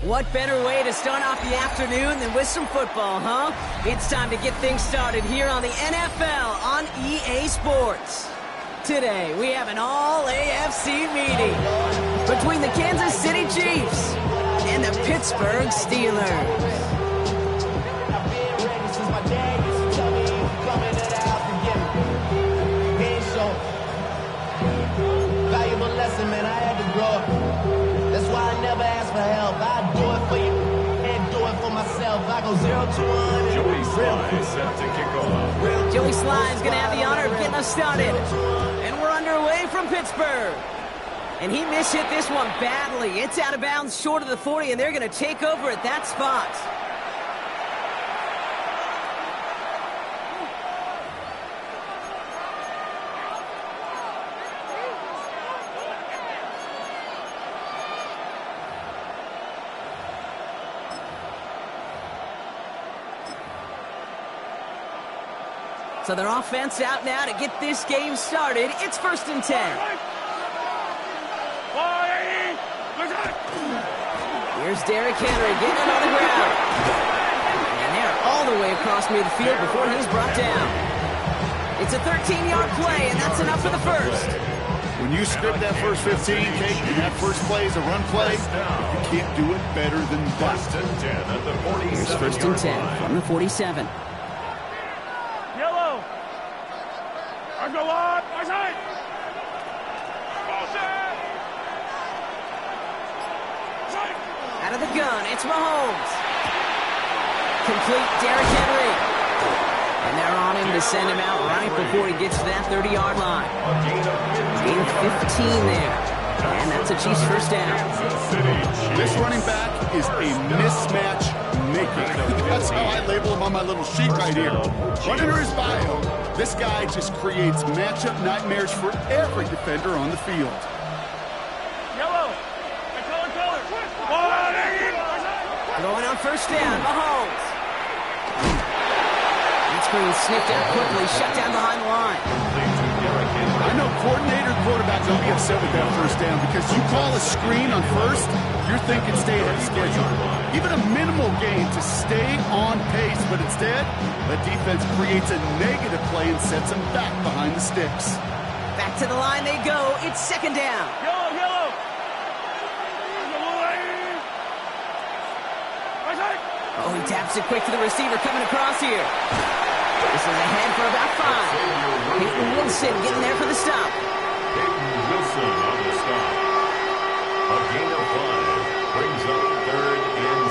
What better way to start off the afternoon than with some football, huh? It's time to get things started here on the NFL on EA Sports. Today, we have an all-AFC meeting between the Kansas City Chiefs and the Pittsburgh Steelers. Valuable lesson, man, I had to grow up. That's why I never ask for help. I do it for you and do it for myself. I go 0-1. Joey Sly set to kick off. Joey Sly is going to have the honor of getting us started. And we're underway from Pittsburgh. And he mishit this one badly. It's out of bounds short of the 40, and they're going to take over at that spot. So their offense out now to get this game started. It's 1st and 10. Here's Derrick Henry getting it on the ground. And they're all the way across midfield before he's brought down. It's a 13-yard play, and that's enough for the first. When you script that first 15, Kate, and that first play is a run play, you can't do it better than that. 1st and 10 at the 47. Here's 1st and 10 from the 47. Go on, my side. Out of the gun, it's Mahomes. Complete Derrick Henry. And they're on him to send him out right before he gets to that 30-yard line. Gain of 15 there. And that's a Chiefs first down. This running back is a mismatch maker. That's how I label him on my little sheet right here. Right under his bio, this guy just creates matchup nightmares for every defender on the field. Yellow. Color. Going on first down, Mahomes. That's being sniffed out quickly, shut down behind the line. I know coordinator quarterbacks will be upset with that first down because you call a screen on first, you're thinking stay ahead of schedule. Even a minimal gain to stay on pace, but instead, the defense creates a negative play and sets them back behind the sticks. Back to the line they go. It's 2nd down. Yellow. Oh, he taps it quick to the receiver coming across here. This is ahead for about 5. Peyton Wilson getting there for the stop. Peyton Wilson on the stop. A gain of 5 brings up 3rd and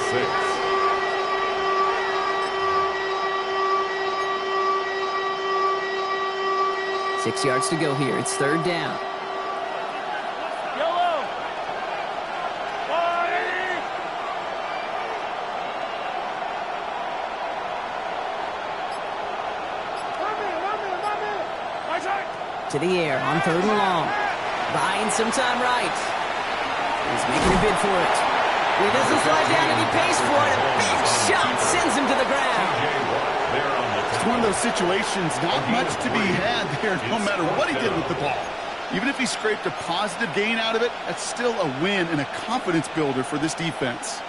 6. 6 yards to go here. It's 3rd down. To the air on 3rd and long. Buying some time right. He's making a bid for it. He doesn't slide down and he pays for it. A big shot sends him to the ground. It's one of those situations, not much to be had there no matter what he did with the ball. Even if he scraped a positive gain out of it, that's still a win and a confidence builder for this defense.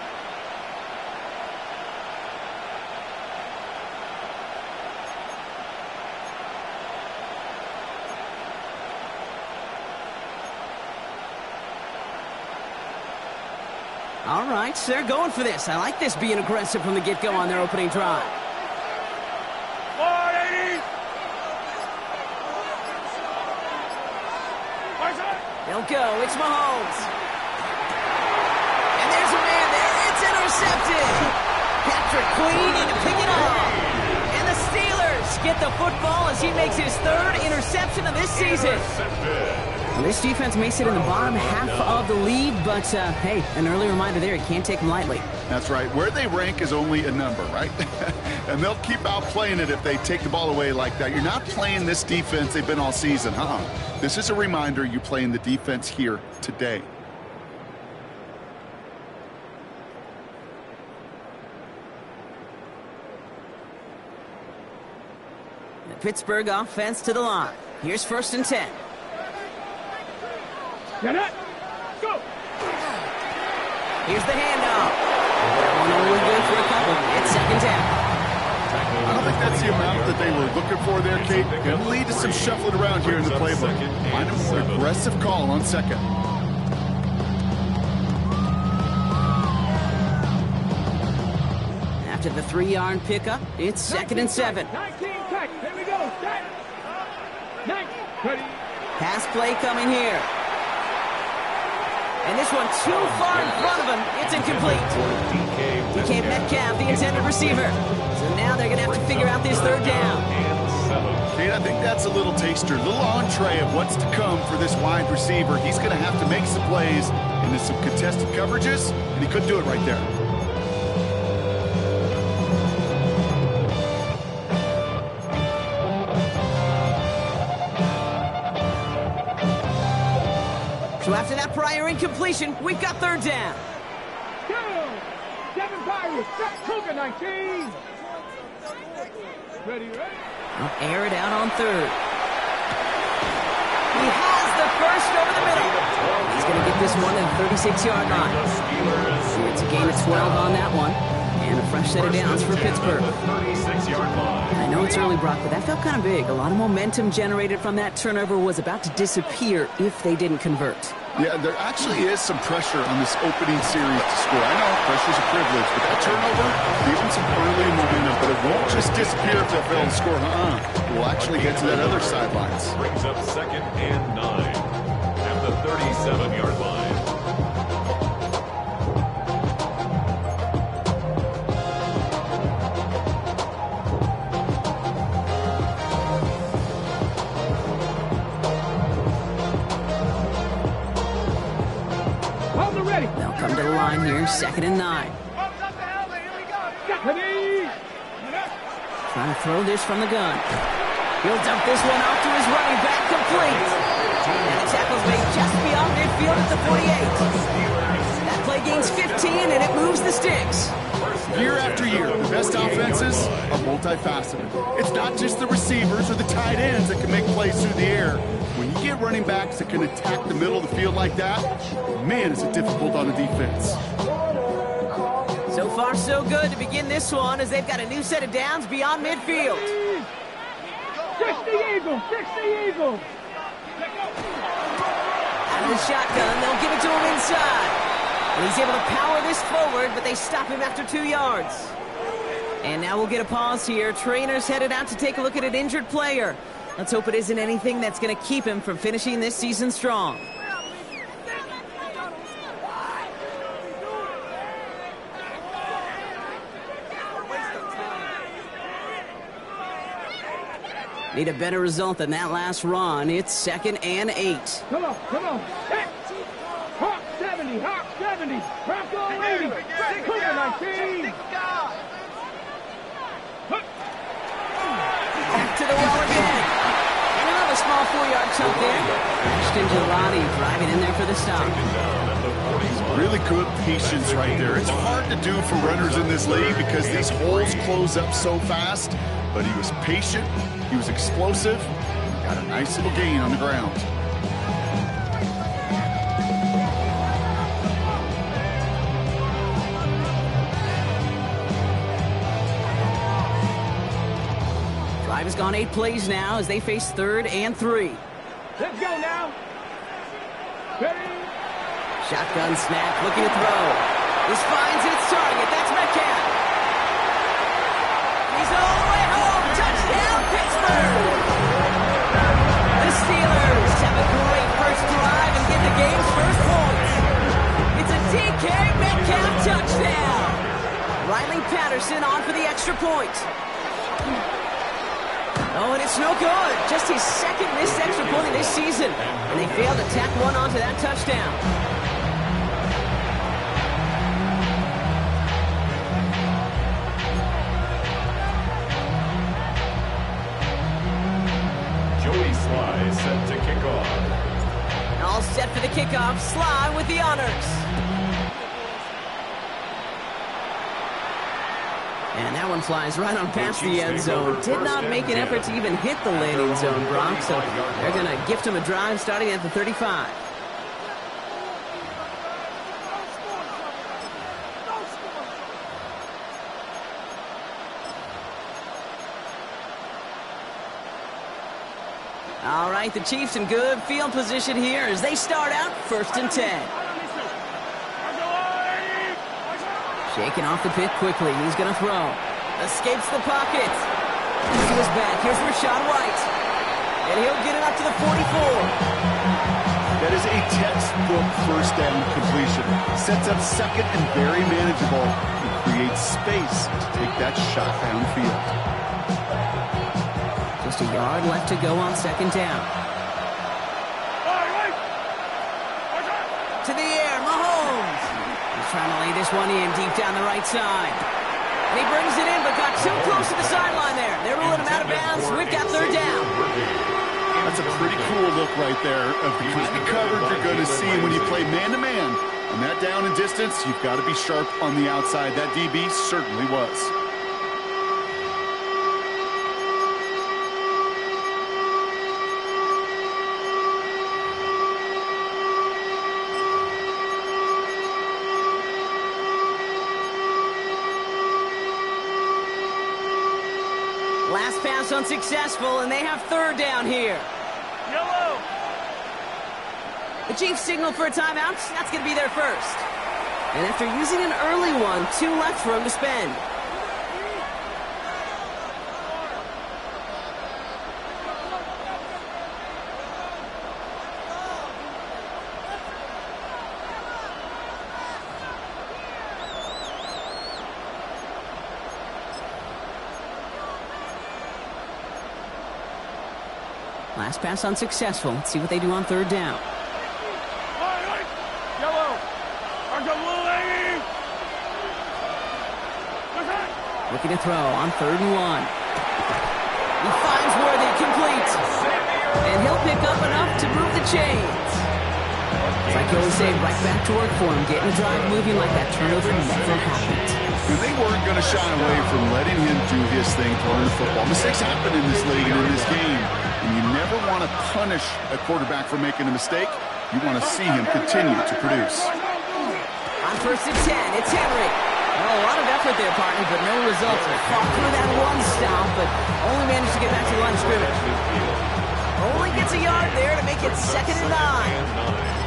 All right, so they're going for this. I like this being aggressive from the get-go on their opening drive. 480. They'll go. It's Mahomes. And there's a man there. It's intercepted. Patrick Queen in to pick it off. get the football as he makes his third interception of this season. Well, this defense may sit in the bottom half of the league, but, hey, an early reminder there, you can't take them lightly. That's right. Where they rank is only a number, right? And they'll keep outplaying it if they take the ball away like that. You're not playing this defense they've been all season, This is a reminder you're playing the defense here today. The Pittsburgh offense to the line. Here's 1st and 10. Get it. Go. Here's the handoff. That one only good for a couple. It's 2nd down. I don't think that's the amount that they were looking for there, Kate. Going to lead to some shuffling around here in the playbook. Find a more aggressive call on 2nd. After the 3-yard pickup, it's 2nd and 7. 19 tech. Here we go. Set. 9. Ready. Pass play coming here. And this one too far in front of him. It's incomplete. DK Metcalf, the intended receiver. So now they're going to have to figure out this 3rd down. Kate, I think that's a little taster, a little entree of what's to come for this wide receiver. He's going to have to make some plays into some contested coverages, and he couldn't do it right there. So after that prior incompletion, we've got 3rd down. Go. 7 Pirates. Cougar 19. Ready. Air it out on 3rd. He has the first over the middle. He's going to get this one at the 36-yard line. It's a gain of 12 on that one. And a fresh set of downs for Pittsburgh. I know it's early, Brock, but that felt kind of big. A lot of momentum generated from that turnover was about to disappear if they didn't convert. Yeah, there actually is some pressure on this opening series to score. I know pressure's a privilege, but that turnover gave them some early momentum, but it won't just disappear if they fail to score. We'll actually get to that other sidelines. Brings up 2nd and 9 at the 37-yard line. They'll come to the line here, 2nd and 9. Trying to throw this from the gun. He'll dump this one off to his running back, complete. And the tackle's made just beyond midfield at the 48. That play gains 15, and it moves the sticks. Year after year, the best offenses are multifaceted. It's not just the receivers or the tight ends that can make plays through the air. When you get running backs that can attack the middle of the field like that, man, is it difficult on the defense. So far, so good to begin this one as they've got a new set of downs beyond midfield. 60 Eagles! 60 Eagles! Out of the shotgun, they'll give it to him inside. And he's able to power this forward, but they stop him after 2 yards. And now we'll get a pause here. Trainer's headed out to take a look at an injured player. Let's hope it isn't anything that's going to keep him from finishing this season strong. Need a better result than that last run. It's 2nd and 8. Come on, come on. Hey. Hawk 70, Hawk 70. Bronco 80. Cougar 19. Back to the well again. And another small 4-yard chunk there. Ashton Gelati driving in there for the stop. Really good patience right there. It's hard to do for runners in this league because these holes close up so fast. But he was patient, he was explosive, got a nice little gain on the ground. Drive has gone 8 plays now as they face 3rd and 3. Let's go now. Ready? Shotgun snap, looking to throw. This finds its target. That's Metcalf. He's all the way home. Touchdown, Pittsburgh. The Steelers have a great first drive and get the game's first points. It's a DK Metcalf touchdown. Riley Patterson on for the extra point. Oh, and it's no good. Just his second missed extra point of this season. And they failed to tack one onto that touchdown. Joey Sly set to kick off. All set for the kickoff. Sly with the honors. And that one flies right on past the end zone. Did not make an effort to even hit the landing zone, Brock. So they're going to gift him a drive starting at the 35. All right, the Chiefs in good field position here as they start out 1st and 10. Shaking off the pit quickly. He's going to throw. Escapes the pocket. To his back. Here's Rachaad White. And he'll get it up to the 44. That is a textbook first down completion. Sets up second and very manageable. And creates space to take that shot downfield. Just a yard left to go on 2nd down. To the air, Mahomes. He's trying to lay this one in deep down the right side. And he brings it in, but got too close to the sideline there. They're ruling him out of bounds. We've got 3rd down. That's a pretty cool look right there of the kind of coverage you're going to see when you play man-to-man. On that down and distance, you've got to be sharp on the outside. That DB certainly was. Last pass unsuccessful, and they have 3rd down here. Yellow. The Chiefs signal for a timeout. That's going to be their first. And after using an early one, 2 left for him to spend. Last pass unsuccessful. Let's see what they do on 3rd down. Yellow. Looking to throw on 3rd and 1. He finds Worthy, complete. And he'll pick up enough to move the chains. It's like you always say, right back to work for him. Getting the drive moving like that turnover never happened. And they weren't going to shy away from letting him do his thing throwing the football. Mistakes happen in this league and in this game. And you never want to punish a quarterback for making a mistake. You want to see him continue to produce. On 1st and 10, it's Henry. Well, a lot of effort there, partner, but no results. Fought through that one stop, but only managed to get back to the line of scrimmage. Only gets a yard there to make it 2nd and 9.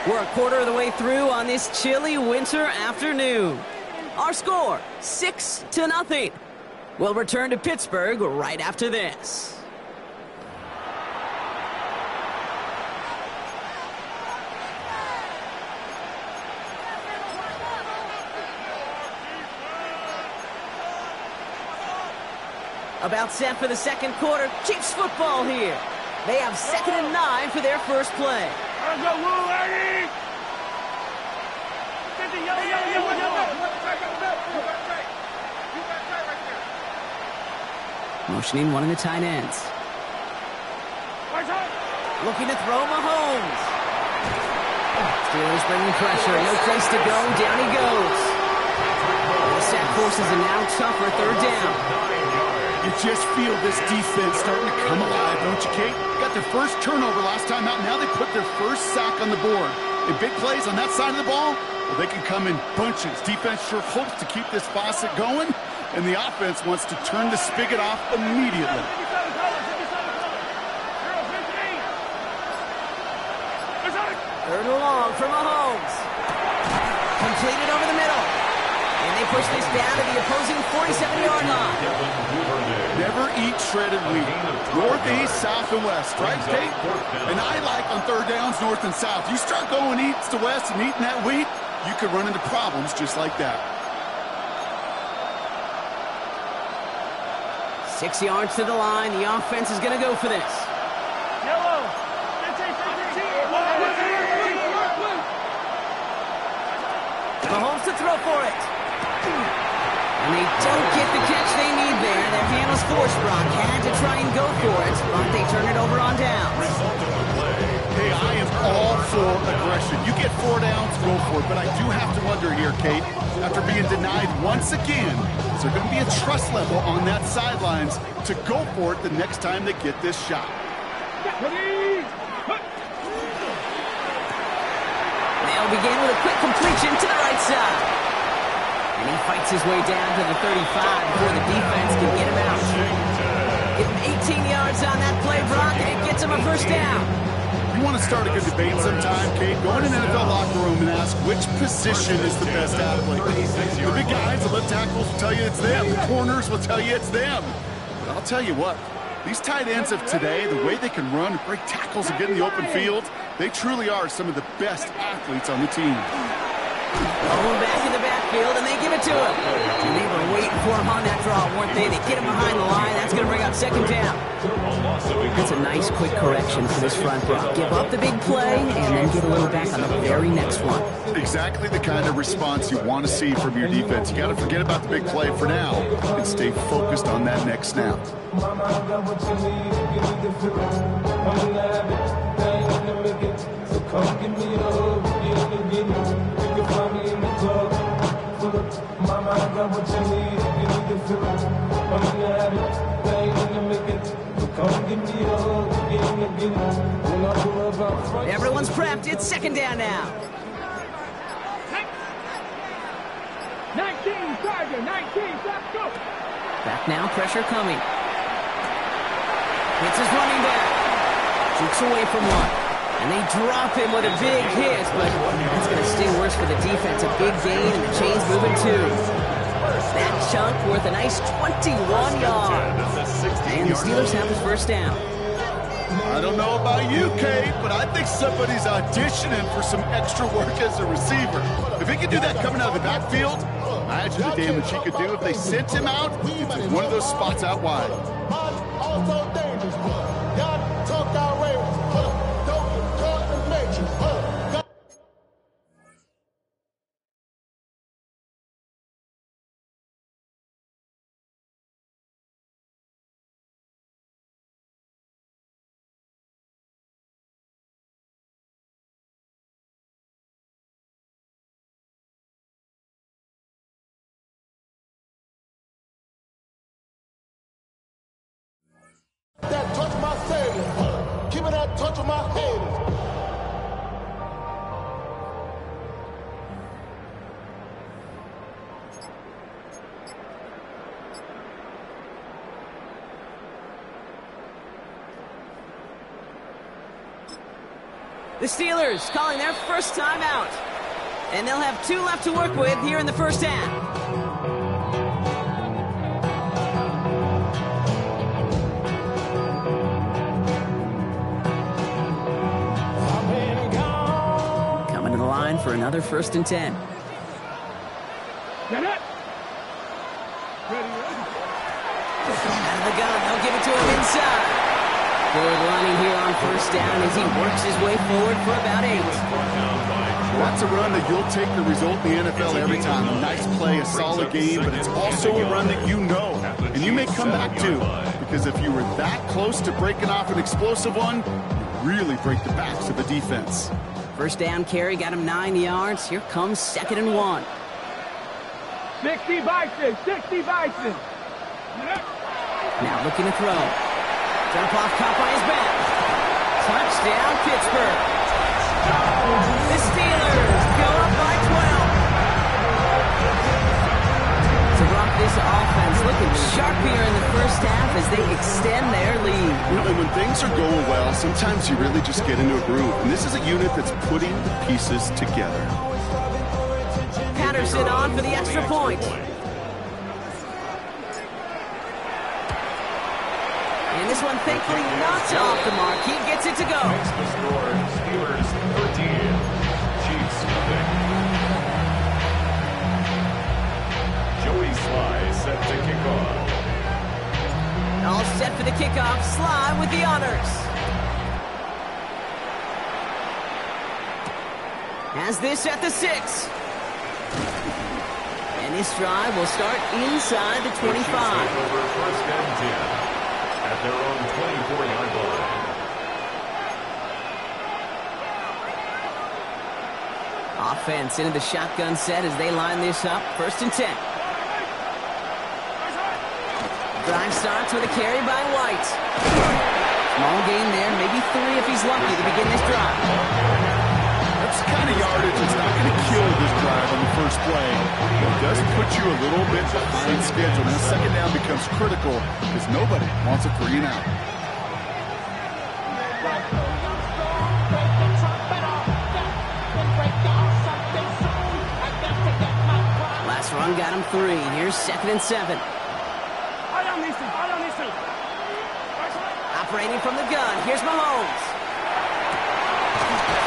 We're a quarter of the way through on this chilly winter afternoon. Our score, 6-0. We'll return to Pittsburgh right after this. About set for the 2nd quarter. Chiefs football here. They have 2nd and 9 for their first play. Motioning one of the tight ends. Looking to throw Mahomes. Steelers bringing pressure. No place to go. Down he goes. The sack forces a now tougher 3rd down. You just feel this defense starting to come alive, don't you, Kate? Got their first turnover last time out. Now they put their first sack on the board. In big plays on that side of the ball, well, they can come in bunches. Defense sure hopes to keep this faucet going, and the offense wants to turn the spigot off immediately. 3rd and long for Mahomes. Completed over the middle. And they push this down to the opposing 47-yard line. Never eat shredded wheat. North, east, south, and west, right, Kate? And I like on third downs, north and south. You start going east to west and eating that wheat, you could run into problems just like that. 6 yards to the line. The offense is going to go for this. Yellow. Mahomes to throw for it. And they don't get the catch they need there. Their hand was forced. Brock had to try and go for it, but they turn it over on downs. Hey, I am all for aggression. You get 4 downs, go for it. But I do have to wonder here, Kate, after being denied once again, is there going to be a trust level on that sidelines to go for it the next time they get this shot? They'll begin with a quick completion to the right side. And he fights his way down to the 35 before the defense can get him out. Give him 18 yards on that play, Brock, and it gets him a first down. You want to start a good debate sometime, Kate? Go in an NFL locker room and ask which position is the best athlete. The big guys, the left tackles will tell you it's them. The corners will tell you it's them. But I'll tell you what, these tight ends of today, the way they can run, break tackles, and get in the open field, they truly are some of the best athletes on the team. Going back in the backfield, and they give it to him. And they were waiting for him on that draw, weren't they? They get him behind the line. That's going to bring up second down. That's a nice quick correction for this front row. Give up the big play, and then get a little back on the very next one. Exactly the kind of response you want to see from your defense. You got to forget about the big play for now and stay focused on that next snap. Everyone's prepped. It's second down now. 19, Tiger, 19, let's go. Back now, pressure coming. Hits his running back. Jukes away from one. And they drop him with a big hit, but it's going to stay worse for the defense. A big gain, and the chain's moving too. That chunk worth a nice 21 yards. And the Steelers have the first down. I don't know about you, Kate, but I think somebody's auditioning for some extra work as a receiver. If he could do that coming out of the backfield, imagine the damage he could do if they sent him out into one of those spots out wide. Also dangerous. Y'all talk outrageous. Don't talk the nature. That touch my savior. Give me that touch of my haters. The Steelers calling their first time out. And they'll have 2 left to work with here in the first half. Coming to the line for another 1st and 10. Get it. Out of the gun, they'll give it to him inside. Good lining here on first down as he works his way forward for about 8. That's a run that you'll take the result in the NFL every time. A nice play, a solid game, but it's also a run that you know, and you may come back to, because if you were that close to breaking off an explosive one, you really break the backs of the defense. First down carry got him 9 yards. Here comes 2nd and 1. 60 Bison, 60 Bison. Now looking to throw. Jump off, caught by his back. Touchdown, Pittsburgh. The Steelers go up by 12. To rock this offense, looking sharp here in the first half as they extend their lead. You know, and when things are going well, sometimes you really just get into a groove. And this is a unit that's putting the pieces together. Patterson on for the extra point. this one, thankfully not off the mark. He gets it to go. Makes the score Steelers 13, Chiefs nothing. Joey Sly set to kick off. All set for the kickoff. Sly with the honors. Has this at the 6. And this drive will start inside the 25. Over first and 10 at their own 24-yard line. Offense into the shotgun set as they line this up. First and 10. Drive starts with a carry by White. Small gain there, maybe 3 if he's lucky to begin this drive. That's the kind of yardage that's not going to kill this drive on the first play. It does put you a little bit behind schedule. Now, second down becomes critical because nobody wants a 3 and out. Last run got him 3. Here's 2nd and 7. Operating from the gun. Here's Mahomes.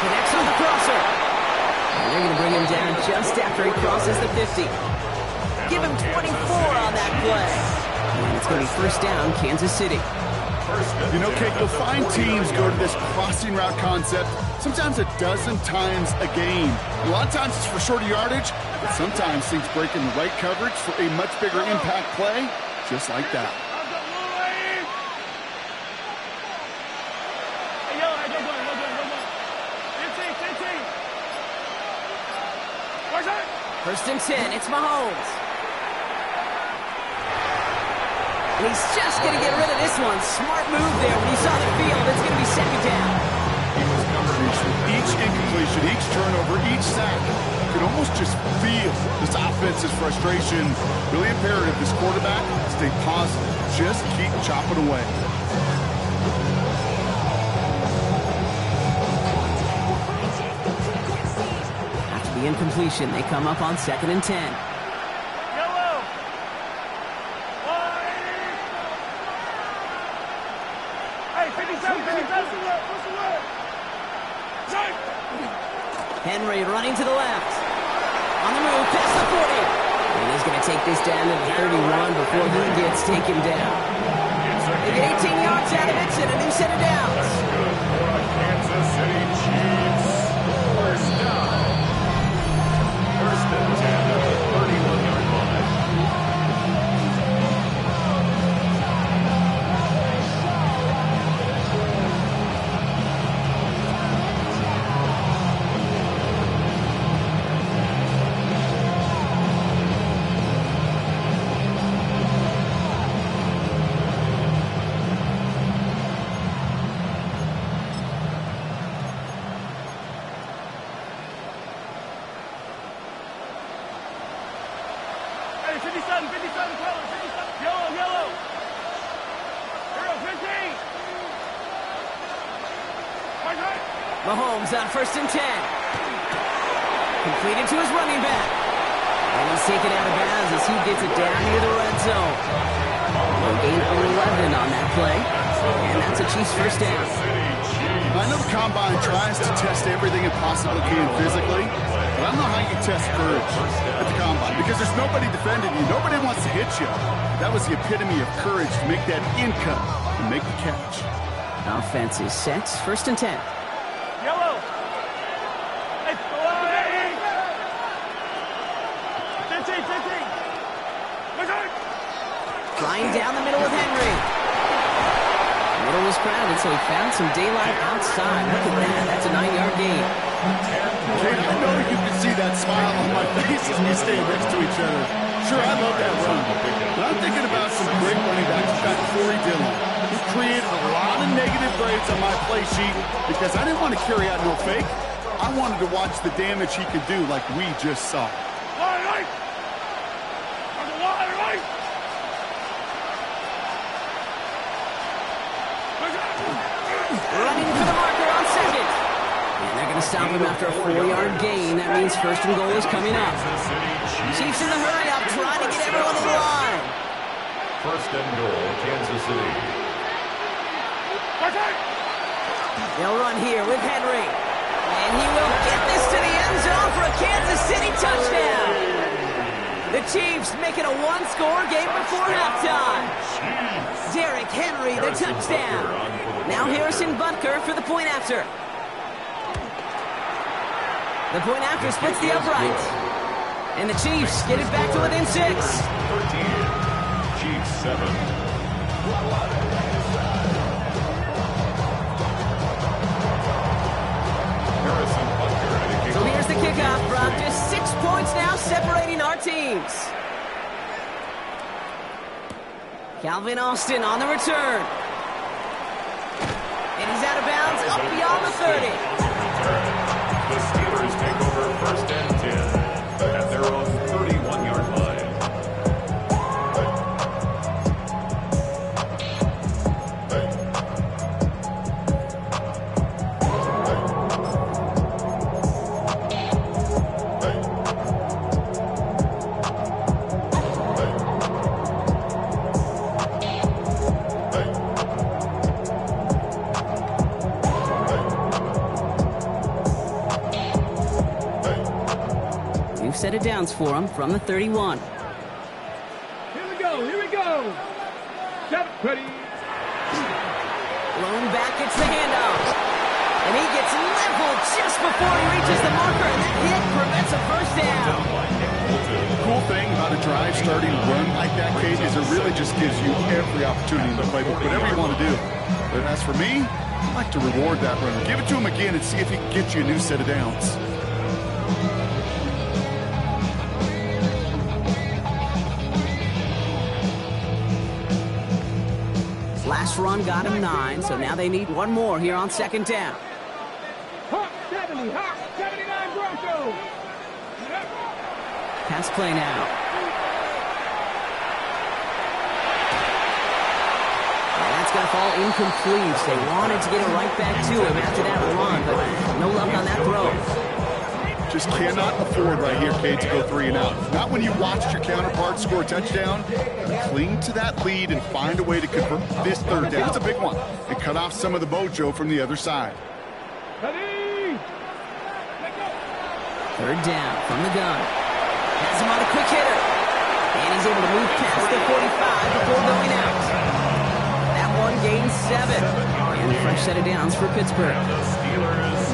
Connects on the crosser. And they're going to bring him down just after he crosses the 50. Give him 24 on that play. And it's going to be first down, Kansas City. You know, Kate, you'll find teams go to this crossing route concept sometimes a dozen times a game. A lot of times it's for shorter yardage, but sometimes things break in the right coverage for a much bigger impact play, just like that. First and 10, it's Mahomes. And he's just going to get rid of this one. Smart move there when he saw the field. It's going to be second down. He was covered each incompletion, each turnover, each sack. You could almost just feel this offense's frustration. Really imperative, this quarterback, stay positive. Just keep chopping away. Incompletion. They come up on 2nd and 10. Henry running to the left. On the move, past the 40. And he's going to take this down to the 31 before he gets taken down. They get 18 yards out of it and a new set of downs. That's good for a Kansas City Chiefs. First down. First and 10 at the 31-yard line. Mahomes on 1st and 10. Completed to his running back. And he's taken out of bounds as he gets it down near the red zone. Well, gain of 11 on that play. And that's a Chiefs first down. I know the Combine tries to test everything it possibly can physically, but I don't know how you test courage at the Combine because there's nobody defending you. Nobody wants to hit you. That was the epitome of courage to make that in cut and make the catch. Offense is set. 1st and 10. Yellow. Hey, Flying down the middle with Henry. The middle was crowded, so he found some daylight outside. Look at that. That's a 9-yard gain. Kate, I know you can see that smile on my face as we stand next to each other. Sure, I love that run. But I'm thinking about some great running backs. We've got Corey Dillon, who created a lot of negative grades on my play sheet because I didn't want to carry out no fake. I wanted to watch the damage he could do like we just saw. Running for the marker on 2nd. And they're going to stop him after a 4-yard gain. That means 1st and goal is coming up. Chiefs in the hurry up, trying to get everyone in line. 1st and goal, Kansas City. They'll run here with Henry. And he will get this to the end zone for a Kansas City touchdown. The Chiefs make it a one-score game before halftime. Derrick Henry, the touchdown. Now Harrison Butker for the point after. The point after splits the upright. And the Chiefs get it back to within 6. 13. Chiefs 7. So here's the kickoff, Brock. Just 6 points now separating our teams. Calvin Austin on the return. And he's out of bounds up beyond the 30. The Steelers take over 1st and 10 at their own 31-yard line. Set of downs for him from the 31. Here we go, here we go. Set, ready. Blown back, it's the handoff. And he gets leveled just before he reaches the marker, and that hit prevents a first down. The cool thing about a drive starting run like that, Kate, is it really just gives you every opportunity in the playbook, whatever you want to do. But as for me, I like to reward that runner. Give it to him again and see if he can get you a new set of downs. Last run got him 9, so now they need one more here on 2nd down. Hawk 70, Hawk 79 Broncos. Pass play now. And that's going to fall incomplete. They wanted to get it right back to him after that run, but no luck on that throw. Just cannot afford right here, Kate, to go 3 and out. Not when you watched your counterpart score a touchdown. Cling to that lead and find a way to convert this 3rd down. It's a big one. And cut off some of the mojo from the other side. Ready. 3rd down from the gun. Has him on a quick hitter. And he's able to move past the 45 before going out. That one gains 7. And a fresh set of downs for Pittsburgh.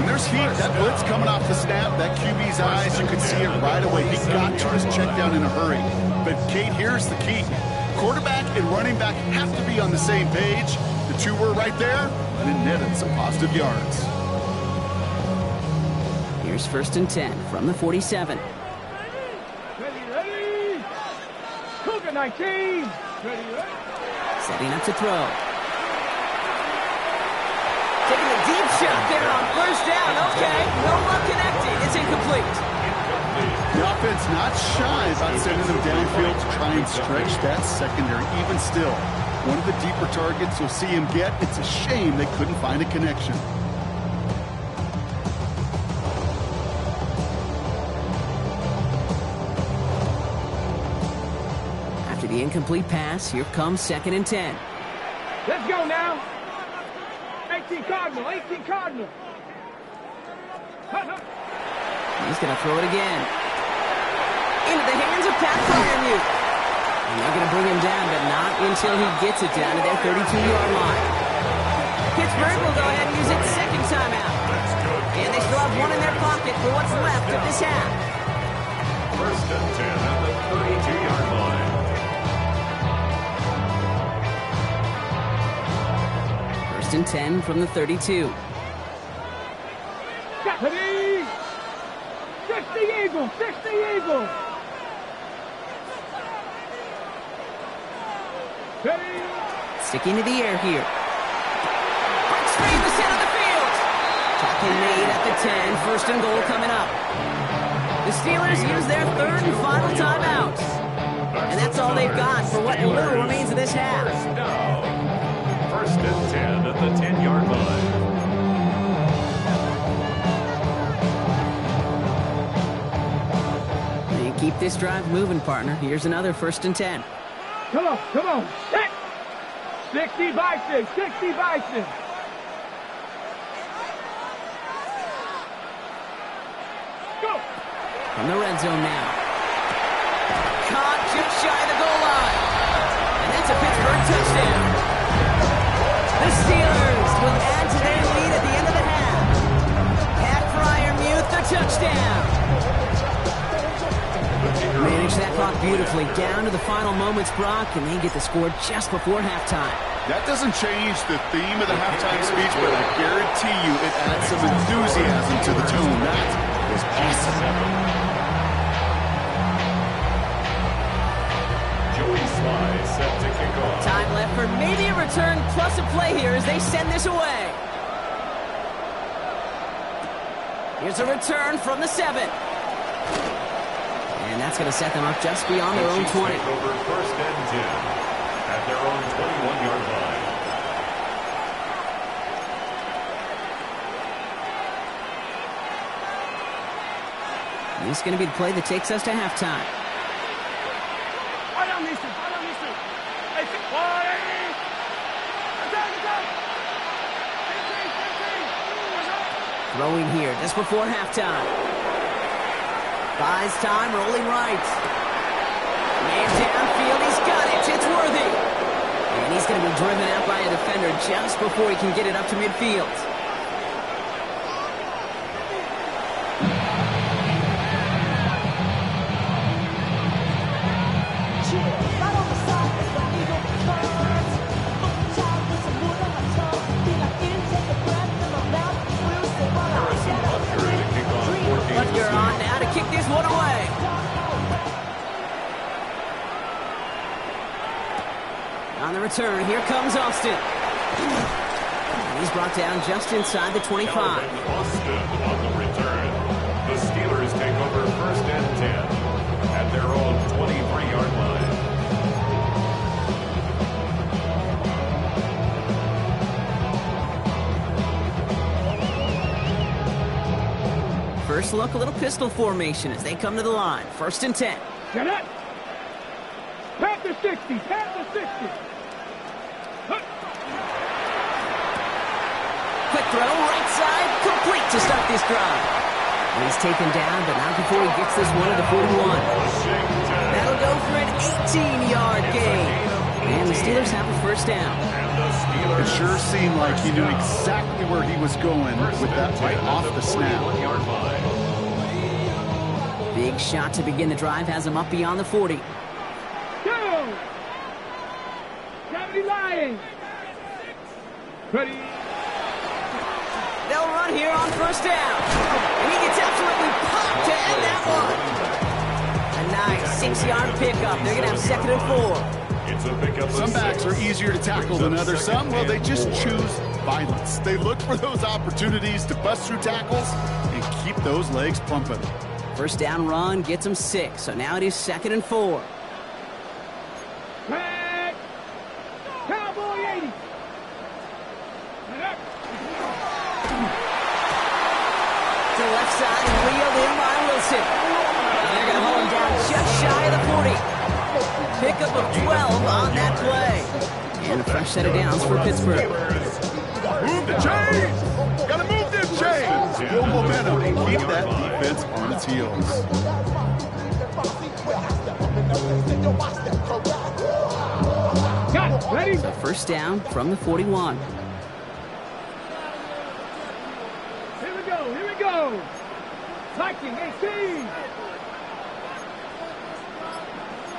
When there's heat, that blitz coming off the snap, that QB's eyes, you can see it right away. He got to his check down in a hurry. But, Kate, here's the key. Quarterback and running back have to be on the same page. The two were right there, and it netted some positive yards. Here's 1st and 10 from the 47. Ready, ready. Cougar 19. Ready, ready. Setting up to throw. Taking a deep shot there on 1st down. Okay, no luck connecting. It's incomplete. The offense not shy about sending them downfield to try and stretch that secondary. Even still, one of the deeper targets you'll see him get. It's a shame they couldn't find a connection. After the incomplete pass, here comes 2nd and 10. Let's go now. 18 Cardinal, 18 Cardinal. He's going to throw it again. Into the hands of Pat Fryermuth. And they're going to bring him down, but not until he gets it down to their 32-yard line. Pittsburgh will go ahead and use its 2nd timeout. And they still have one in their pocket for what's left of this half. 1st and 10 at the 32-yard line. 1st and 10 from the 32. Ready. 60 Eagles, 60 Eagles. Ready. Sticking to the air here. Breaks free in the center of the field. Tackle made at the 10. 1st and goal coming up. The Steelers use their 3rd and final timeout. And that's all they've got for what little remains of this half. 1st and 10 at the 10-yard line. They keep this drive moving, partner. Here's another 1st and 10. Come on, come on. Set. 60 by 6, 60 by 6. From the red zone now. Caught just shy of the goal line. And that's a Pittsburgh touchdown. The Steelers will add to their lead at the end of the half. Pat Fryermuth, the touchdown. Manage that clock beautifully down to the final moments, Brock, and they get the score just before halftime. That doesn't change the theme of the halftime speech, but I guarantee you it adds some enthusiasm to the tune. That was awesome. Set to kick off. Time left for maybe a return plus a play here as they send this away. Here's a return from the 7. And that's going to set them up just beyond their own 20. Over first and 10 at their own 21-yard line. This is going to be the play that takes us to halftime. Throwing here just before halftime. Buys time, rolling right. Man downfield, he's got it. It's Worthy. And he's going to be driven out by a defender just before he can get it up to midfield. On the return, here comes Austin. And he's brought down just inside the 25. Austin on the return. The Steelers take over first and 10 at their own 23-yard line. First look, a little pistol formation as they come to the line. First and 10. Get it! Pat the 60, pat the 60. Quick throw, right side, complete to start this drive. And he's taken down, but not before he gets this one to the 41. That'll go for an 18-yard gain. And the Steelers have a first down. It sure seemed like he knew exactly where he was going with that right off the snap. Big shot to begin the drive has him up beyond the 40. Go! Gravity Lions! Ready? They'll run here on first down. And he gets absolutely popped to end that one. A nice 6-yard pickup. They're going to have second and 4. Some backs are easier to tackle than others. Some, well, they just choose violence. They look for those opportunities to bust through tackles and keep those legs pumping. First down run gets him 6. So now it is second and 4. Back. Cowboy 80. To the left side and wheeled in by Wilson. And they're going to hold him down just shy of the 40. Pickup of 12 on that play. And a fresh set of downs for Pittsburgh. Move the chains! Gotta move them chains! Build momentum and keep that defense on its heels. Got it. Ready? So first down from the 41. Here we go. Here we go. Viking 18.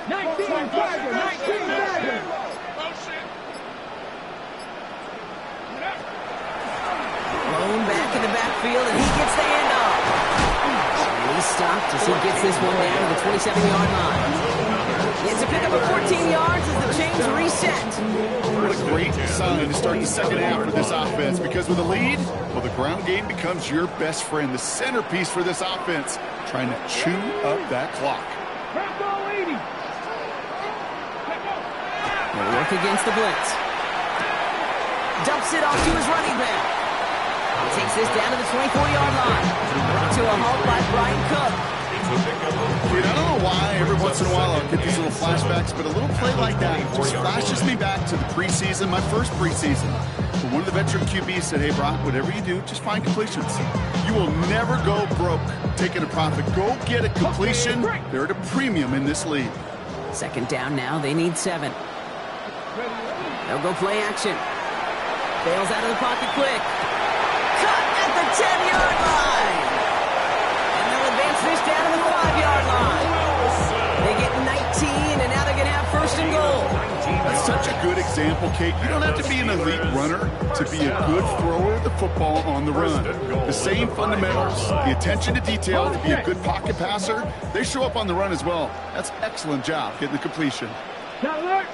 19 Tiger. 19 Tiger. Blown back in the backfield, and he gets the handoff. And he's stopped as he gets this one down to the 27-yard line. It's a pickup of 14 yards as the chains reset. What a great sign to start the second half for this offense, because with a lead, well, the ground game becomes your best friend, the centerpiece for this offense, trying to chew up that clock. Bravo 80. They'll work against the blitz. Dumps it off to his running back. He takes this down to the 24-yard line. Brought to a halt by Brian Cook. Dude, I don't know why every once in a while I'll get these little flashbacks, but a little play like that just flashes me back to the preseason, my first preseason. But one of the veteran QBs said, hey, Brock, whatever you do, just find completions. You will never go broke taking a profit. Go get a completion. They're at a premium in this league. Second down now. They need 7. They'll go play action. Bails out of the pocket quick. Cut at the 10-yard line. And they'll advance this down to the 5-yard line. They get 19, and now they're going to have first and goal. That's such a good example, Kate. You don't have to be an elite runner to be a good thrower of the football on the run. The same fundamentals, the attention to detail to be a good pocket passer, they show up on the run as well. That's an excellent job getting the completion. Cavalier!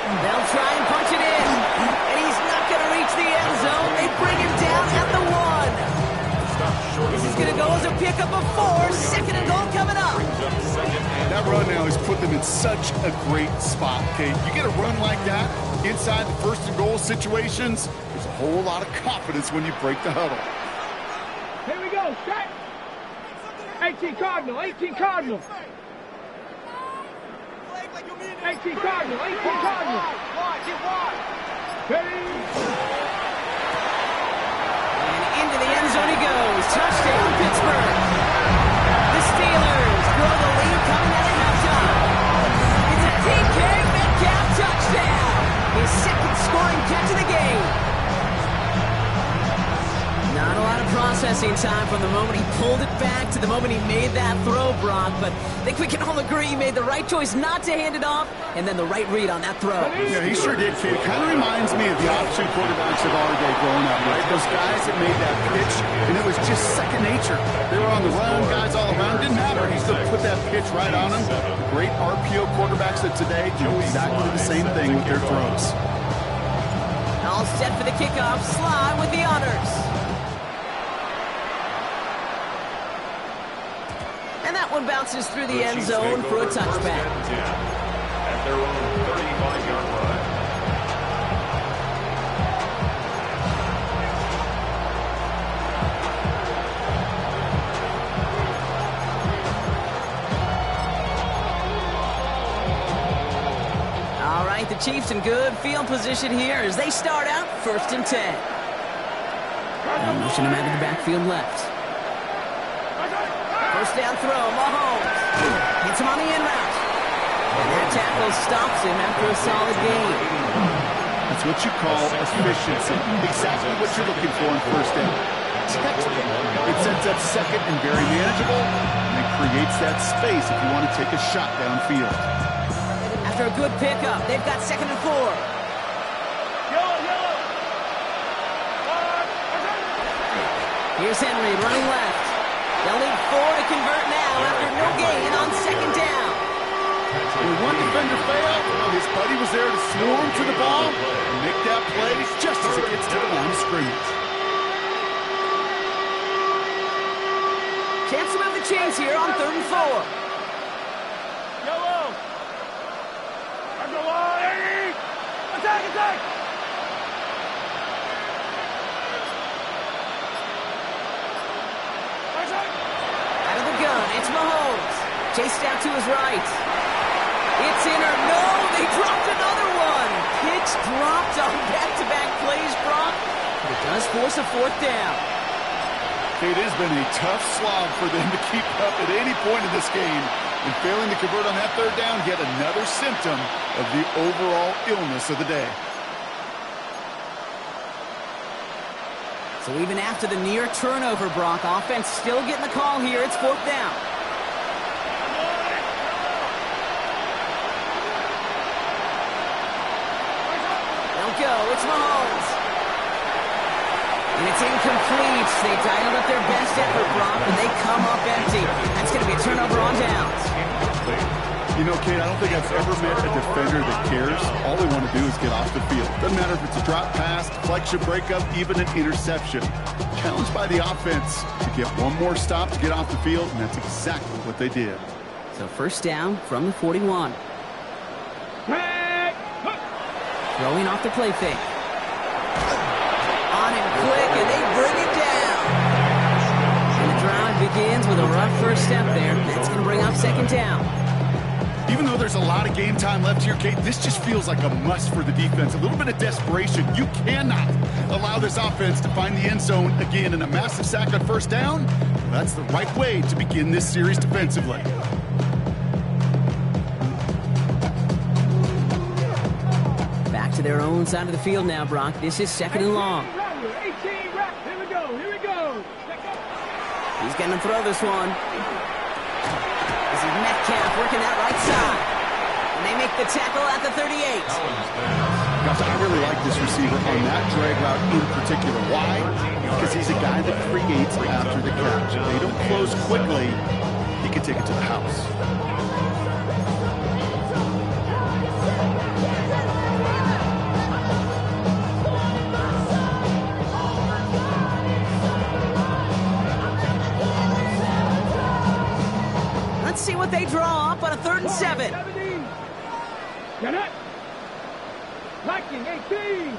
They'll try and punch it in, and he's not going to reach the end zone. They bring him down at the 1. This is going to go as a pickup of 4. Second and goal coming up. That run now has put them in such a great spot, Kate. You get a run like that inside the first and goal situations, there's a whole lot of confidence when you break the huddle. Here we go, set! 18 Cardinal, 18 Cardinal! 18 Cardinal, 18 Cardinal! Ready? And into the end zone he goes. Touchdown, Pittsburgh. The Steelers grow the lead coming out of halftime. It's a DK Metcalf touchdown. His second scoring catch of the game. Not a lot of processing time from the moment he pulled it back to the moment he made that throw, Brock. But I think we can all agree he made the right choice not to hand it off, and then the right read on that throw. Yeah, he sure did, Kate. Kind of reminds me of the option quarterbacks of our day growing up, right? Those guys that made that pitch, and it was just second nature. They were on the run, guys all around. Didn't matter. He still put that pitch right on them. The great RPO quarterbacks of today do exactly the same thing with their throws. All set for the kickoff. Sly with the honors. And that one bounces through the end zone for a touchback. At their own 35-yard line. All right, the Chiefs in good field position here as they start out 1st and 10. Now motion him out of the backfield left. First down throw, Mahomes. Hits him on the in route. And that tackle stops him after a solid gain. That's what you call efficiency. Exactly what you're looking for on first down. It sets up second and very manageable, and it creates that space if you want to take a shot downfield. After a good pickup, they've got 2nd and 4. Here's Henry running left. They'll need 4 to convert now after no gain on 2nd down. When one defender failed, his buddy was there to swarm to the ball and make that play just as it gets to the line of scrimmage. Chance to move the chains here on 3rd and 4. Yellow! Under line! Attack, attack! Out of the gun, it's Mahomes. Chased out to his right. It's in or no, they dropped another one. Pitch dropped on back-to-back plays, Brock. But it does force a 4th down. It has been a tough slog for them to keep up at any point in this game. And failing to convert on that 3rd down, yet another symptom of the overall illness of the day. So even after the near turnover, Brock, offense still getting the call here. It's 4th down. They'll go. It's Mahomes. And it's incomplete. They dialed up their best effort, Brock, and they come up empty. That's going to be a turnover on downs. You know, Kate, I don't think I've ever met a defender that cares. All they want to do is get off the field. Doesn't matter if it's a drop pass, deflection, breakup, even an interception. Challenged by the offense to get one more stop to get off the field, and that's exactly what they did. So 1st down from the 41. Throwing off the play fake. On him quick, and they bring it down. And the drive begins with a rough first step there. That's going to bring up second down. Even though there's a lot of game time left here, Kate, this just feels like a must for the defense. A little bit of desperation. You cannot allow this offense to find the end zone again, and a massive sack on first down. That's the right way to begin this series defensively. Back to their own side of the field now, Brock. This is second and long. 18 reps. Here we go. Here we go. He's going to throw this one. This is Metcalf working that right side. And they make the tackle at the 38. Gosh, I really like this receiver on that drag route in particular. Why? Because he's a guy that creates after the catch. If they don't close quickly, he can take it to the house. Let's see what they draw up on a 3rd and 7. Get it. Liking 18.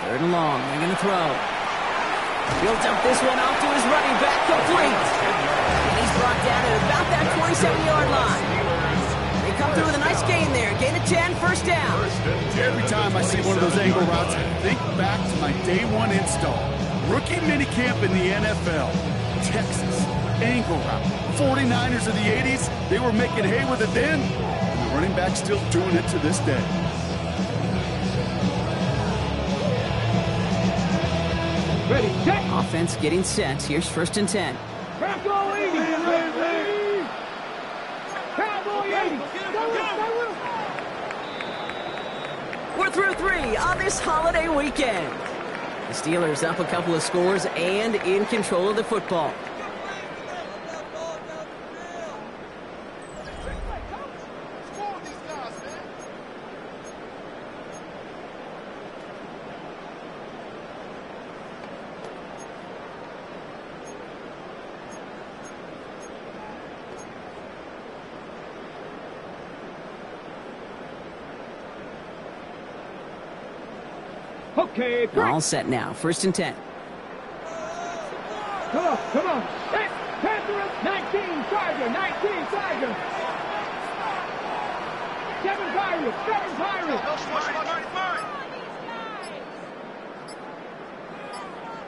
Third and long. They're going to throw. He'll dump this one off to his running back, complete. And he's brought down at about that 27-yard line. They come through with a nice gain there. Gain of 10, first down. Every time I see one of those angle routes, I think back to my day one install. Rookie minicamp in the NFL. Texas, angle route. 49ers of the 80s, they were making hay with it then, and the running back's still doing it to this day. Ready, set. Offense getting set. Here's 1st and 10. Cowboy 80. Cowboy 80. We're through 3 on this holiday weekend. The Steelers up a couple of scores and in control of the football. Okay, All set now. 1st and 10. Come on, come on. Hey, Panthers, 19, Tiger, 19, Tiger. 7 Pirates, 7 Pirates.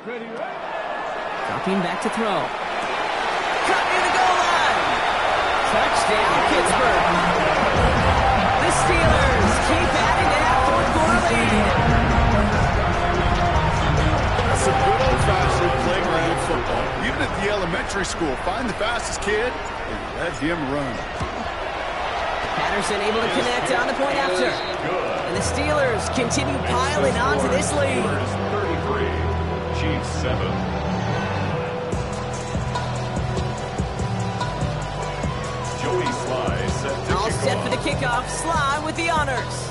Ready, right? Dropping back to throw. Cut near the goal line. Touchdown, Pittsburgh. The Steelers keep adding to that 4th-quarter lead. That's some good old-fashioned playground football. Even at the elementary school, find the fastest kid and let him run. Patterson able to connect on the point after. And the Steelers continue piling on to this lead. 33, Chiefs 7. Joey Sly set to All set for the kickoff. Sly with the honors.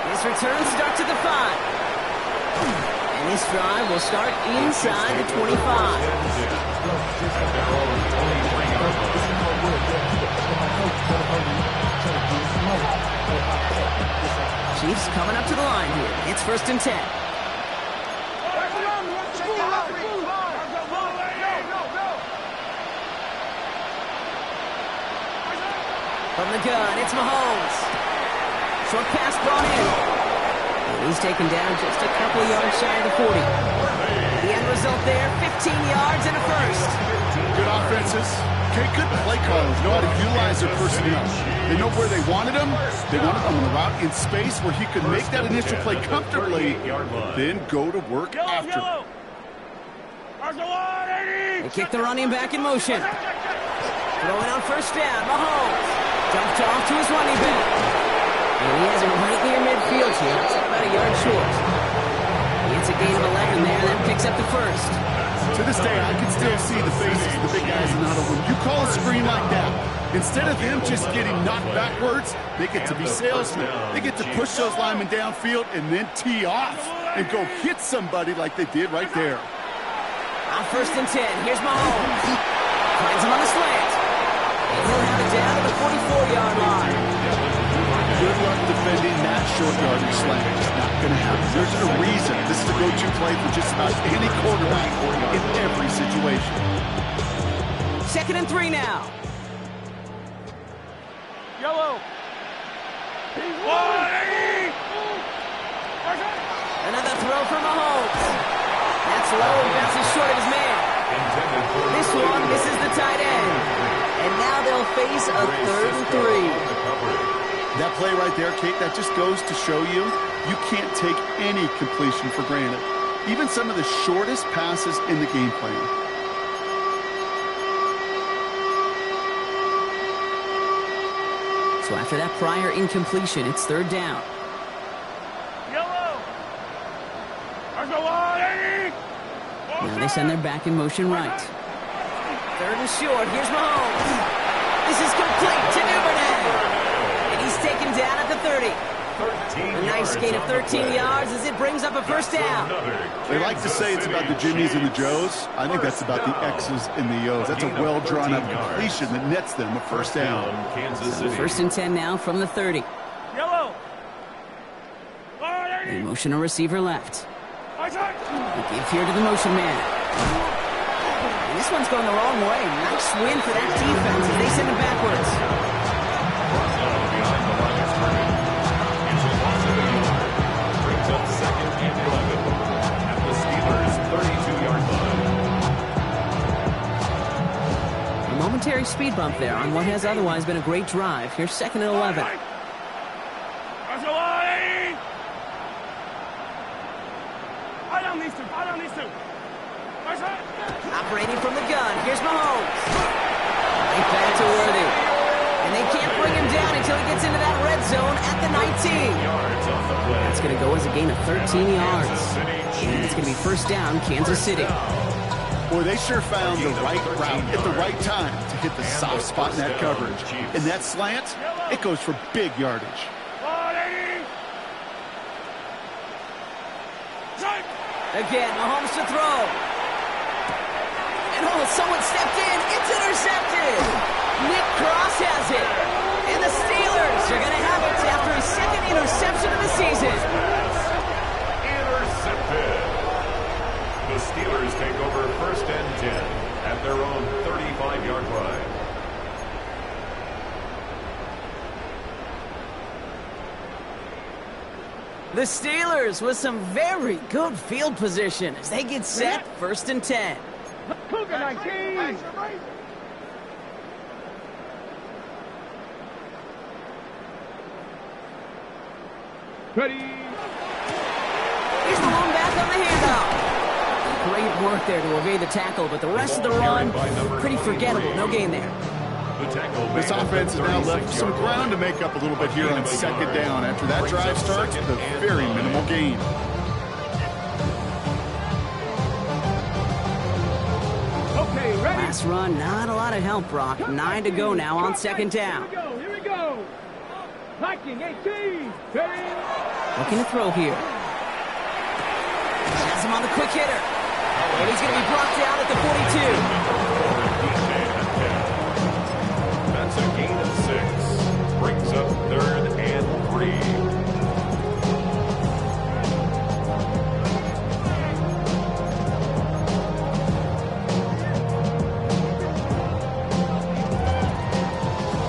This return starts at the 5. And this drive will start inside the 25. Chiefs coming up to the line here. It's 1st and 10. From the gun, it's Mahomes. Short pass brought in. And he's taken down just a couple of yards shy of the 40. The end result there, 15 yards and a first. Good offenses. Okay, good play callers know how to utilize their personnel. They know where they wanted him. They wanted him on the route in space where he could make that initial play comfortably, then go to work after. They kick the running back in motion. Throwing on first down, Mahomes. Dumped off to his running back. And he has him right near midfield here. It's about a yard short. He gets a gain of 11 there, then picks up the first. To this day, I can still see the faces of the big guys in Ottawa. When you call a screen like that, instead of them just getting knocked backwards, they get to be salesmen. They get to push those linemen downfield and then tee off and go hit somebody like they did right there. On 1st and 10, here's Mahomes. Finds him on the slant. And he'll have it down to the 44-yard line. Good luck defending that short yardage slant. It's not going to happen. There's a reason. This is a go-to play for just about any quarterback in every situation. 2nd and 3 now. Yellow. Another throw from Mahomes. That's low and bounces short of his man. This one misses the tight end. And now they'll face a 3rd and 3. That play right there, Kate, that just goes to show you, you can't take any completion for granted. Even some of the shortest passes in the game plan. So after that prior incompletion, it's 3rd down. Now they send their back in motion right. 3rd and short. Here's Mahomes. This is complete to Duvernay. And he's taken down at the 30. A nice gain of 13 yards as it brings up a 1st down. They like to say it's about the Jimmies and the Joes. I think that's about the X's and the O's. That's a well-drawn-up completion that nets them a 1st down. So 1st and 10 now from the 30. Yellow. They motion a receiver left. They give here to the motion man. And this one's going the wrong way. Nice win for that defense as they send him backwards. Momentary speed bump there on what has otherwise been a great drive. Here's 2nd and 11. Operating from the gun. Here's Mahomes. Right back to Worthy. And they can't bring him down until he gets into that red zone at the 19. That's going to go as a gain of 13 yards. And it's going to be 1st down, Kansas City. Boy, they sure found the right route at the right time to hit the soft spot in that coverage. And that slant, it goes for big yardage. Again, Mahomes to throw. And someone stepped in. It's intercepted. Nick Cross has it. And the Steelers are going to have it after his 2nd interception of the season. Intercepted. The Steelers take over 1st and 10 at their own 35-yard line. The Steelers with some very good field position as they get set 1st and 10. Cougar 19. Ready. Here's the one back on the handoff. Great work there to evade the tackle, but the rest of the run, pretty forgettable. No gain there. This offense has now left some ground to make up a little bit here on 2nd down. After that drive starts with a very minimal gain. Okay, ready. Last run, not a lot of help, Brock. 9 to go now on 2nd down. Here we go. Liking 18. Looking to throw here. Has him on the quick hitter. And he's going to be brought down at the 42. That's a gain of 6. Brings up 3rd and 3.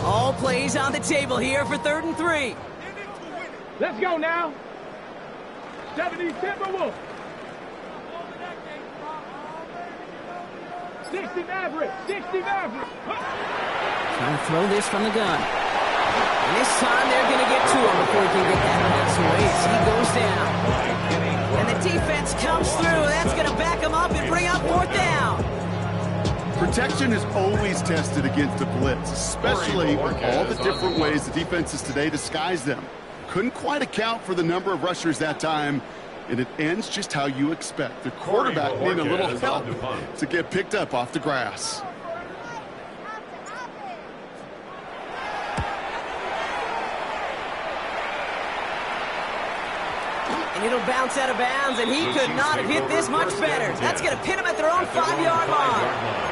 All plays on the table here for 3rd and 3. Let's go now. 70 Timberwolves. 60 Maverick. 60 Maverick. Trying to throw this from the gun. And this time they're going to get to him before he can get that pass away as he goes down. And the defense comes through. That's going to back him up and bring up 4th down. Protection is always tested against a blitz, especially with all the different ways the defenses today disguise them. Couldn't quite account for the number of rushers that time, and it ends just how you expect. The quarterback needing a little help to get picked up off the grass. And it'll bounce out of bounds, and he could not have hit this much better. That's going to pin him at their own 5-yard line.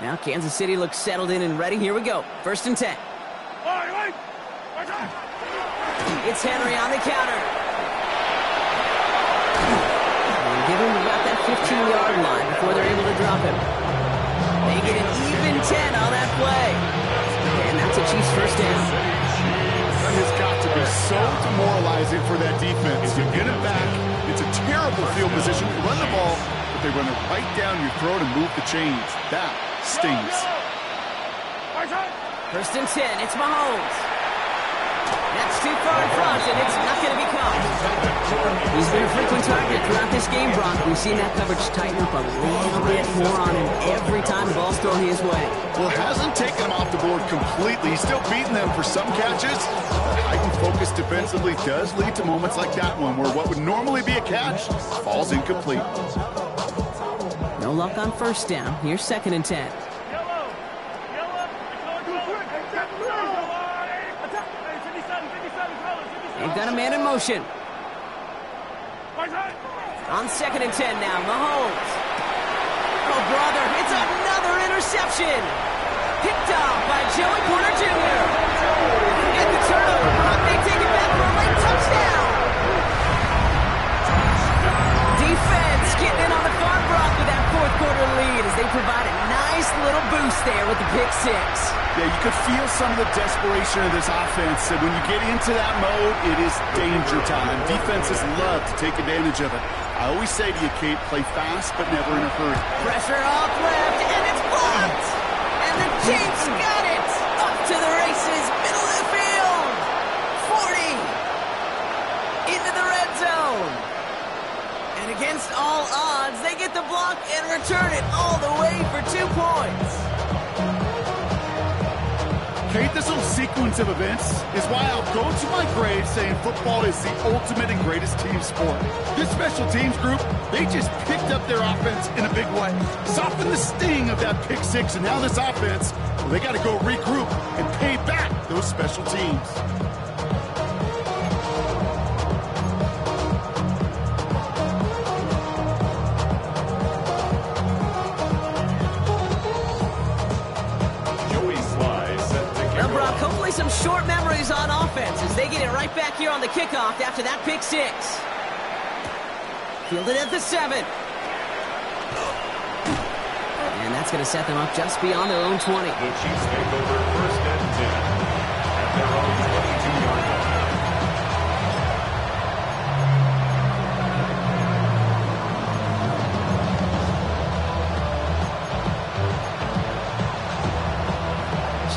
Now Kansas City looks settled in and ready. Here we go. 1st and 10. It's Henry on the counter. And give him about that 15-yard line before they're able to drop him. They get an even 10 on that play. And that's a Chiefs 1st down. That has got to be so demoralizing for that defense. You get it back. It's a terrible field position to run the ball, but they run it right down your throat and move the chains. That stings. 1st and 10. It's Mahomes. That's too far in front, and it's not going to be caught. He's been a frequent target throughout this game, Brock. We've seen that coverage tighten up a little bit more on him every time the ball's thrown his way. Well, hasn't taken him off the board completely. He's still beating them for some catches. But heightened focus defensively does lead to moments like that one, where what would normally be a catch falls incomplete. No luck on 1st down. Here's 2nd and 10. They've got a man in motion. On 2nd and 10 now, Mahomes. Oh, brother, it's another interception. Picked off by Joey Porter Jr. Get the turnover, Brock. They take it back for a late touchdown. Defense getting in on the farm, Brock, with that 4th quarter lead as they provide a nice little boost there with the pick 6. Yeah, you could feel some of the desperation of this offense. And when you get into that mode, it is danger time. Defenses love to take advantage of it. I always say to you, Kate, play fast but never in a hurry. Pressure off left, and it's blocked. And the Chiefs got it. Up to the races, middle of the field. 40. Into the red zone. And against all odds, they get the block and return it all the way for 2 points. Kate, this whole sequence of events is why I'll go to my grave saying football is the ultimate and greatest team sport. This special teams group, they just picked up their offense in a big way. Softened the sting of that pick 6, and now this offense, well, they got to go regroup and pay back those special teams. Hopefully some short memories on offense as they get it right back here on the kickoff after that pick 6. Fielded at the 7. And that's going to set them up just beyond their own 20. The Chiefs take over 1st and 10 at their own 22-yard line.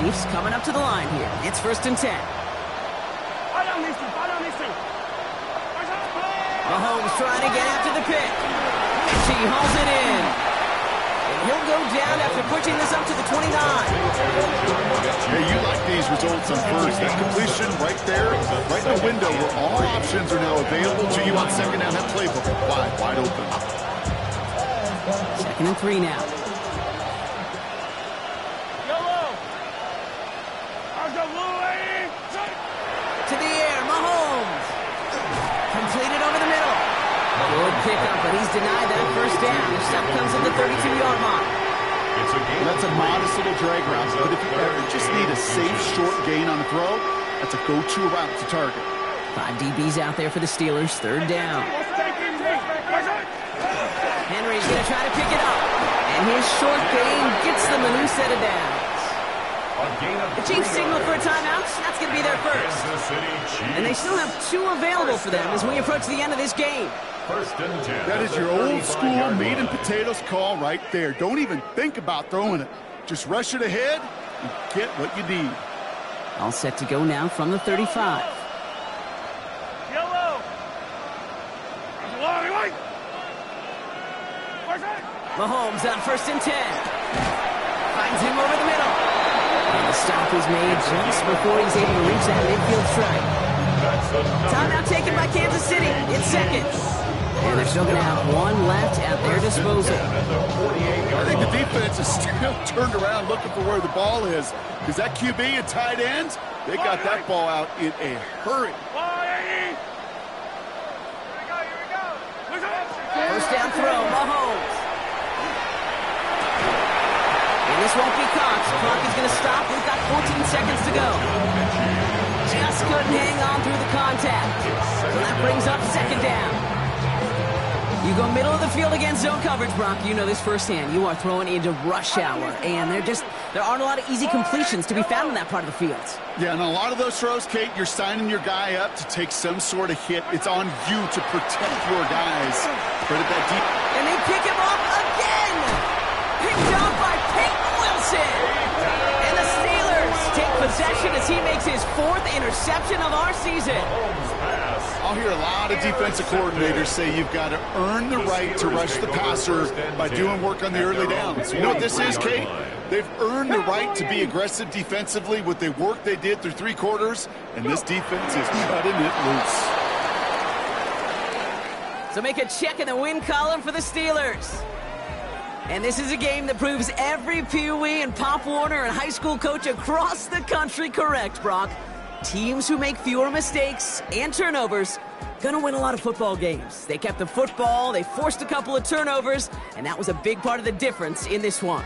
Chiefs coming up to the line here. It's 1st and 10. Mahomes trying to get after the pick. She hauls it in. And he'll go down after pushing this up to the 29. Yeah, you like these results on 1st. That completion right there, right in the window where all options are now available to you on 2nd down. That playbook wide open. 2nd and 3 now. To the air, Mahomes. Completed over the middle. Good pickup, but he's denied that 1st down. The stop comes at the 32-yard mark. That's a modest little drag route, but if you ever just need a safe, short gain on the throw, that's a go-to route to target. 5 DBs out there for the Steelers. 3rd down. Henry's going to try to pick it up. And his short gain gets them a new set of downs. The Chiefs signal for a timeout. That's going to be their 1st. And they still have 2 available for them as we approach the end of this game. 1st and 10. That is your old school meat and potatoes call right there. Don't even think about throwing it. Just rush it ahead and get what you need. All set to go now from the 35. Mahomes on 1st and 10. Finds him over the middle. And the stop is made just before he's able to reach that midfield strike. Timeout taken by Kansas City in seconds. And they're still going to have 1 left at their disposal. I think the defense is still turned around looking for where the ball is. Because that QB and tight ends, they got that ball out in a hurry. 1st down throw, Mahomes. And this hang on through the contact. So that brings up second down. You go middle of the field against zone coverage, Brock. You know this firsthand. You are throwing into rush hour, and there aren't a lot of easy completions to be found in that part of the field. Yeah, and a lot of those throws, Kate, you're signing your guy up to take some sort of hit. It's on you to protect your guys. Credit that deep. And they pick him up again! Picked up by Peyton Wilson! And the Steelers take possession as he makes his 4th interception of our season. I'll hear a lot of defensive coordinators say you've got to earn the right to rush the passer by doing work on the early downs. You know what this is, Kate? They've earned the right to be aggressive defensively with the work they did through 3 quarters, and this defense is cutting it loose. So make a check in the win column for the Steelers. And this is a game that proves every Pee Wee and Pop Warner and high school coach across the country correct, Brock. Teams who make fewer mistakes and turnovers gonna win a lot of football games. They kept the football, they forced a couple of turnovers, and that was a big part of the difference in this one.